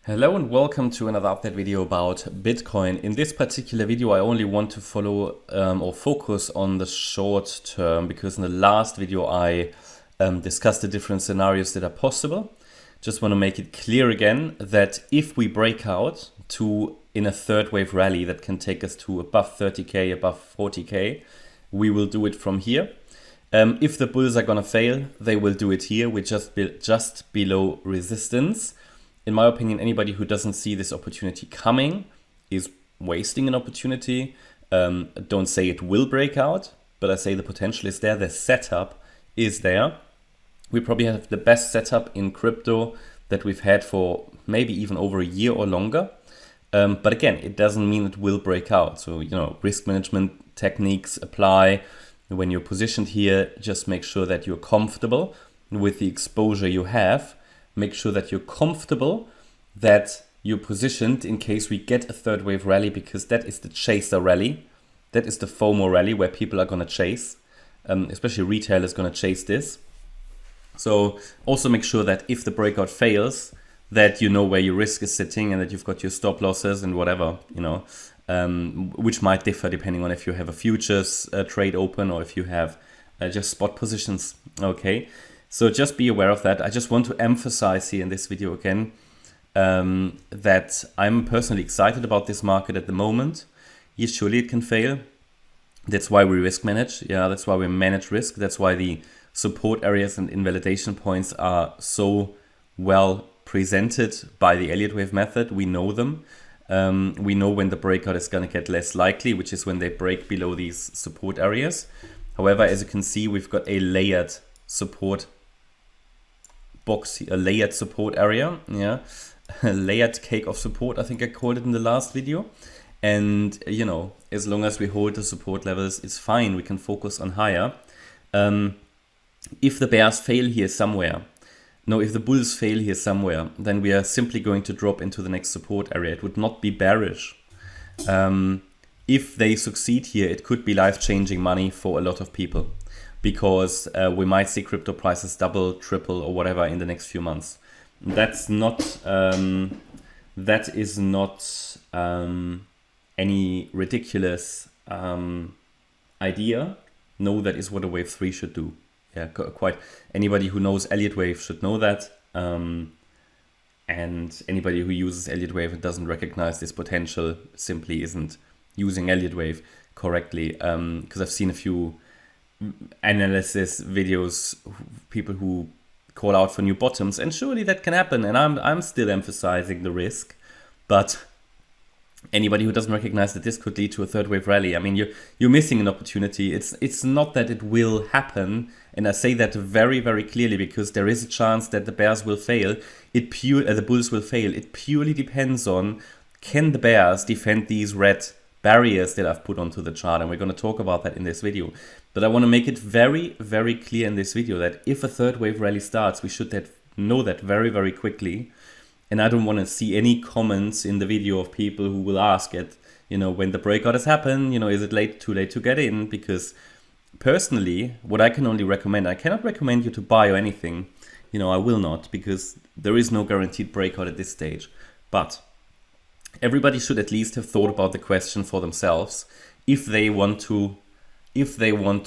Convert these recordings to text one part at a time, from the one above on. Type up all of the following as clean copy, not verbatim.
Hello and welcome to another update video about Bitcoin. In this particular video, I only want to follow or focus on the short term because in the last video I discussed the different scenarios that are possible. Just want to make it clear again that if we break out in a third wave rally that can take us to above 30k, above 40k, we will do it from here. If the bulls are gonna fail, they will do it here. We're just below resistance. In my opinion, anybody who doesn't see this opportunity coming is wasting an opportunity. Don't say it will break out, but I say the potential is there. The setup is there. We probably have the best setup in crypto that we've had for maybe even over a year or longer. But again, it doesn't mean it will break out. So, risk management techniques apply. When you're positioned here, just make sure that you're comfortable with the exposure you have. Make sure that you're comfortable that you're positioned in case we get a third wave rally, because that is the chaser rally. That is the FOMO rally where people are going to chase, especially retail is going to chase this. So also make sure that if the breakout fails, that you know where your risk is sitting and that you've got your stop losses and whatever, which might differ depending on if you have a futures trade open or if you have just spot positions. Okay. So just be aware of that. I just want to emphasize here in this video again that I'm personally excited about this market at the moment. Yes, surely it can fail. That's why we risk manage. Yeah, that's why we manage risk. That's why the support areas and invalidation points are so well presented by the Elliott Wave method. We know them. We know when the breakout is going to get less likely, which is when they break below these support areas. However, as you can see, we've got a layered support box, a layered support area, a layered cake of support, I think I called it in the last video. And as long as we hold the support levels, it's fine. We can focus on higher. If the bears fail here somewhere, if the bulls fail here somewhere, then we are simply going to drop into the next support area. It would not be bearish. If they succeed here, it could be life-changing money for a lot of people, because we might see crypto prices double, triple, or whatever in the next few months. That is not any ridiculous idea. No, that is what a wave 3 should do. Yeah, quite. Anybody who knows Elliott Wave should know that. And anybody who uses Elliott Wave and doesn't recognize this potential simply isn't using Elliott Wave correctly. Because I've seen a few analysis videos, people who call out for new bottoms, and surely that can happen, and I'm still emphasizing the risk. But anybody who doesn't recognize that this could lead to a third wave rally, I mean, you're missing an opportunity. It's not that it will happen, and I say that very, very clearly, because there is a chance that the bears will fail. The bulls will fail. It purely depends on, can the bears defend these red barriers that I've put onto the chart, and we're going to talk about that in this video. But I want to make it very, very clear in this video that if a third wave rally starts, we should know that very, very quickly. And I don't want to see any comments in the video of people who will ask it, when the breakout has happened, is it too late to get in? Because personally, what I can only recommend, I cannot recommend you to buy or anything. I will not, because there is no guaranteed breakout at this stage. But everybody should at least have thought about the question for themselves if they want to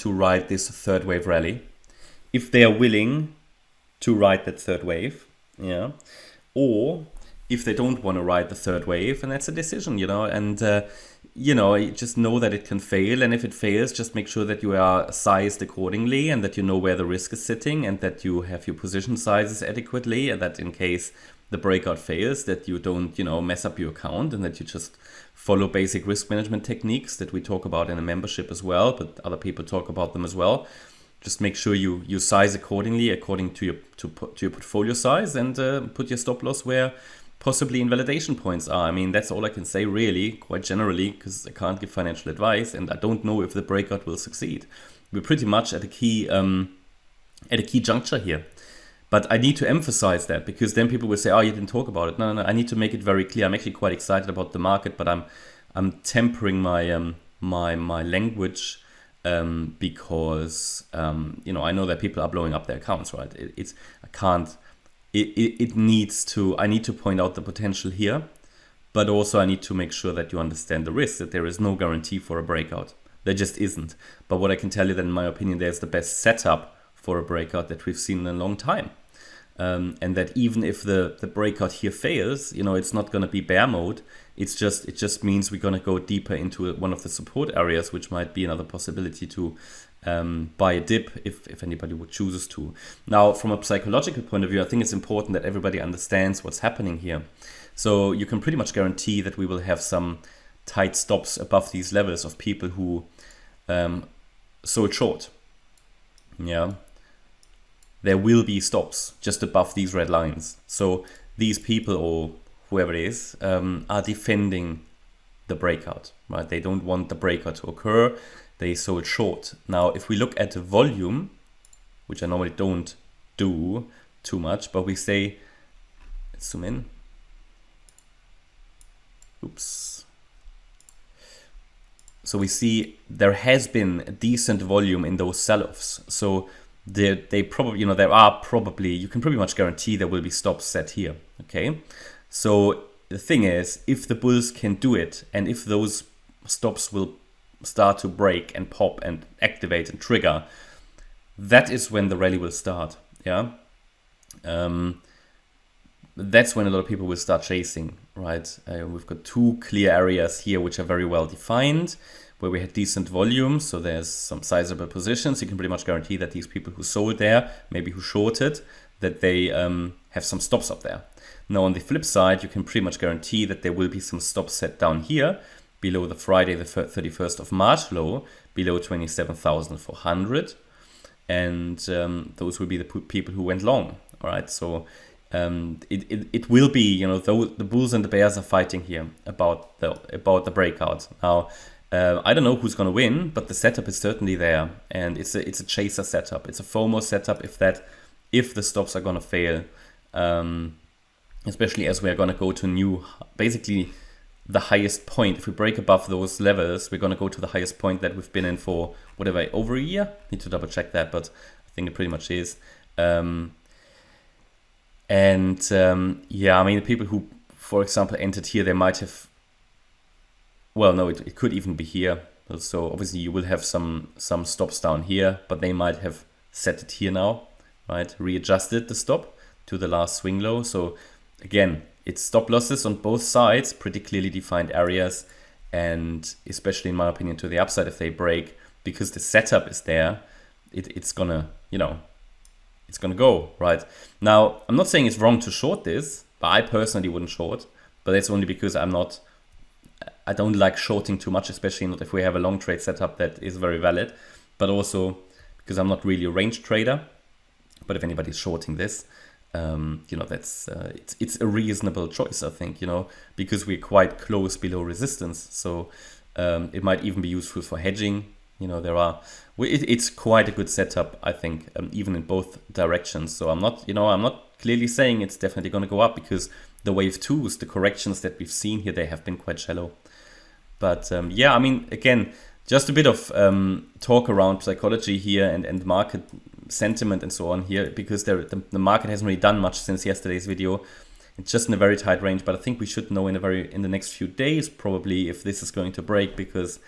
ride this third wave rally, if they are willing to ride that third wave, or if they don't want to ride the third wave, and that's a decision, and just know that it can fail, and if it fails, just make sure that you are sized accordingly and that you know where the risk is sitting and that you have your position sizes adequately, and that in case the breakout fails, that you don't, mess up your account, and that you just follow basic risk management techniques that we talk about in a membership as well, but other people talk about them as well. Just make sure you size accordingly, according to your portfolio size, and put your stop loss where possibly invalidation points are. I mean, that's all I can say really, quite generally, because I can't give financial advice, and I don't know if the breakout will succeed. We're pretty much at a key juncture here. But I need to emphasize that, because then people will say, "Oh, you didn't talk about it." No, I need to make it very clear. I'm actually quite excited about the market, but I'm tempering my my language because I know that people are blowing up their accounts, right? I can't it needs to, I need to point out the potential here, but also I need to make sure that you understand the risk, that there is no guarantee for a breakout. There just isn't. But what I can tell you that in my opinion, there's the best setup for a breakout that we've seen in a long time. And that even if the breakout here fails, it's not going to be bear mode. It just means we're going to go deeper into one of the support areas, which might be another possibility to buy a dip if anybody would choose to. Now, from a psychological point of view, I think it's important that everybody understands what's happening here. So you can pretty much guarantee that we will have some tight stops above these levels of people who sold short. Yeah. There will be stops just above these red lines. So these people, or whoever it is, are defending the breakout, right? They don't want the breakout to occur. They sold short. Now, if we look at the volume, which I normally don't do too much, but we say, let's zoom in. Oops. So we see there has been a decent volume in those sell-offs. So they probably, there are probably, you can pretty much guarantee there will be stops set here. Okay. So the thing is, if the bulls can do it, and if those stops will start to break and pop and activate and trigger, that is when the rally will start. Yeah. That's when a lot of people will start chasing, right? We've got two clear areas here which are very well defined, where we had decent volume. So there's some sizable positions. You can pretty much guarantee that these people who sold there, maybe who shorted, that they have some stops up there. Now on the flip side, you can pretty much guarantee that there will be some stops set down here below the Friday the 31st of March low, below 27,400. And those will be the people who went long. All right, so it will be, the bulls and the bears are fighting here about the breakout. Now, I don't know who's going to win, but the setup is certainly there, and it's a chaser setup. It's a FOMO setup if the stops are going to fail, especially as we are going to go to basically the highest point. If we break above those levels, we're going to go to the highest point that we've been in for whatever, over a year. Need to double check that, but I think it pretty much is. The people who, for example, entered here, they might have, well, no, it could even be here. So obviously you will have some stops down here, but they might have set it here now, right? Readjusted the stop to the last swing low. So again, it's stop losses on both sides, pretty clearly defined areas, and especially in my opinion to the upside if they break, because the setup is there, it's gonna, it's gonna go, right? Now, I'm not saying it's wrong to short this, but I personally wouldn't short, but that's only because I don't like shorting too much, especially not if we have a long trade setup that is very valid, but also because I'm not really a range trader. But if anybody's shorting this, that's it's a reasonable choice, I think, because we're quite close below resistance. So it might even be useful for hedging. It's quite a good setup, I think, even in both directions. So I'm not clearly saying it's definitely going to go up, because the wave twos, the corrections that we've seen here, they have been quite shallow. But again, just a bit of talk around psychology here and market sentiment and so on here, because the market hasn't really done much since yesterday's video. It's just in a very tight range, but I think we should know in the next few days probably if this is going to break, because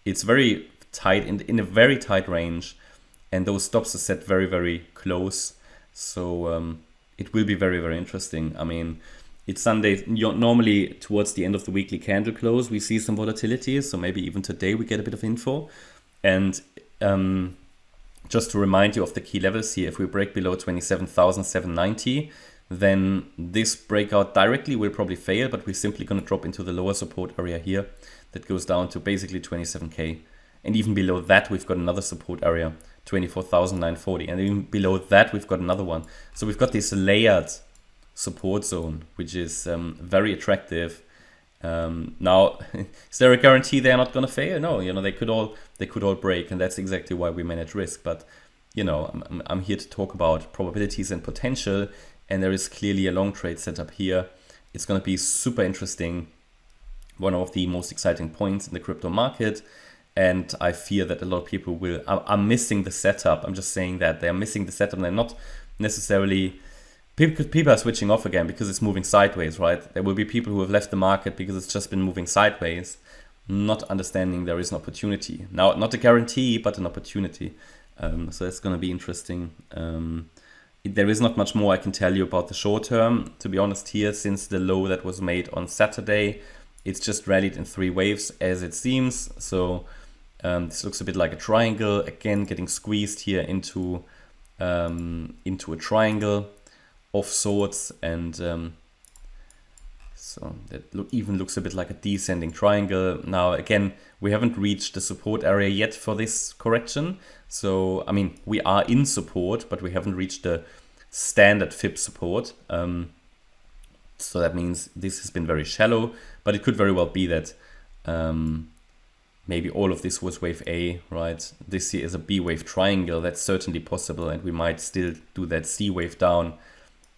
it's very tight in a very tight range, and those stops are set very, very close. So it will be very, very interesting. It's Sunday. Normally towards the end of the weekly candle close, we see some volatility. So maybe even today we get a bit of info. And just to remind you of the key levels here, if we break below 27,790, then this breakout directly will probably fail, but we're simply going to drop into the lower support area here that goes down to basically 27K. And even below that, we've got another support area, 24,940. And even below that, we've got another one. So we've got this layered support zone, which is very attractive. Now, is there a guarantee they're not going to fail? No, they could all break, and that's exactly why we manage risk. But I'm here to talk about probabilities and potential, and there is clearly a long trade setup here. It's going to be super interesting, one of the most exciting points in the crypto market. And I fear that a lot of people are missing the setup. I'm just saying that they're missing the setup. They're not necessarily people are switching off again because it's moving sideways, right? There will be people who have left the market because it's just been moving sideways, not understanding there is an opportunity. Now, not a guarantee, but an opportunity. So it's going to be interesting. There is not much more I can tell you about the short term, to be honest here, since the low that was made on Saturday. It's just rallied in 3 waves as it seems. So this looks a bit like a triangle, again getting squeezed here into a triangle of sorts, and so that even looks a bit like a descending triangle. Now again, we haven't reached the support area yet for this correction. So I mean, we are in support, but we haven't reached the standard fib support. So that means this has been very shallow, but it could very well be that maybe all of this was wave A, right? This here is a B wave triangle. That's certainly possible, and we might still do that C wave down.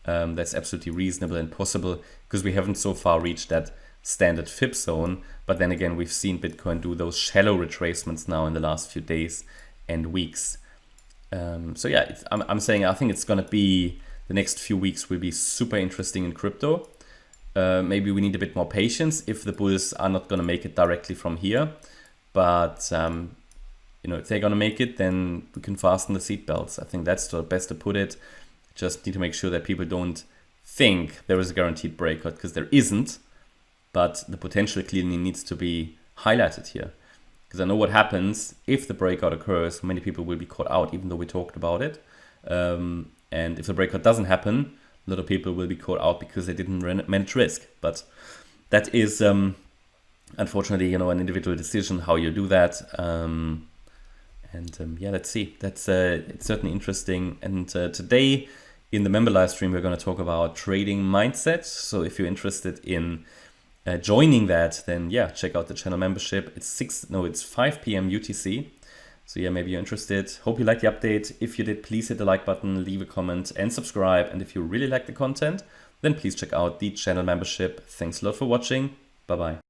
That's absolutely reasonable and possible because we haven't so far reached that standard fib zone. But then again, we've seen Bitcoin do those shallow retracements now in the last few days and weeks. So yeah, I'm saying I think it's going to be, the next few weeks will be super interesting in crypto. Maybe we need a bit more patience if the bulls are not going to make it directly from here. But if they're going to make it, then we can fasten the seatbelts. I think that's the best to put it. Just need to make sure that people don't think there is a guaranteed breakout, because there isn't. But the potential clearly needs to be highlighted here. Because I know what happens if the breakout occurs. Many people will be caught out, even though we talked about it. And if the breakout doesn't happen, a lot of people will be caught out because they didn't manage risk. But that is, unfortunately, an individual decision how you do that. Yeah, let's see. That's it's certainly interesting. And today in the member live stream, we're going to talk about trading mindset. So if you're interested in joining that, then yeah, check out the channel membership. It's 5 p.m. UTC. So yeah, maybe you're interested. Hope you liked the update. If you did, please hit the like button, leave a comment and subscribe. And if you really like the content, then please check out the channel membership. Thanks a lot for watching. Bye-bye.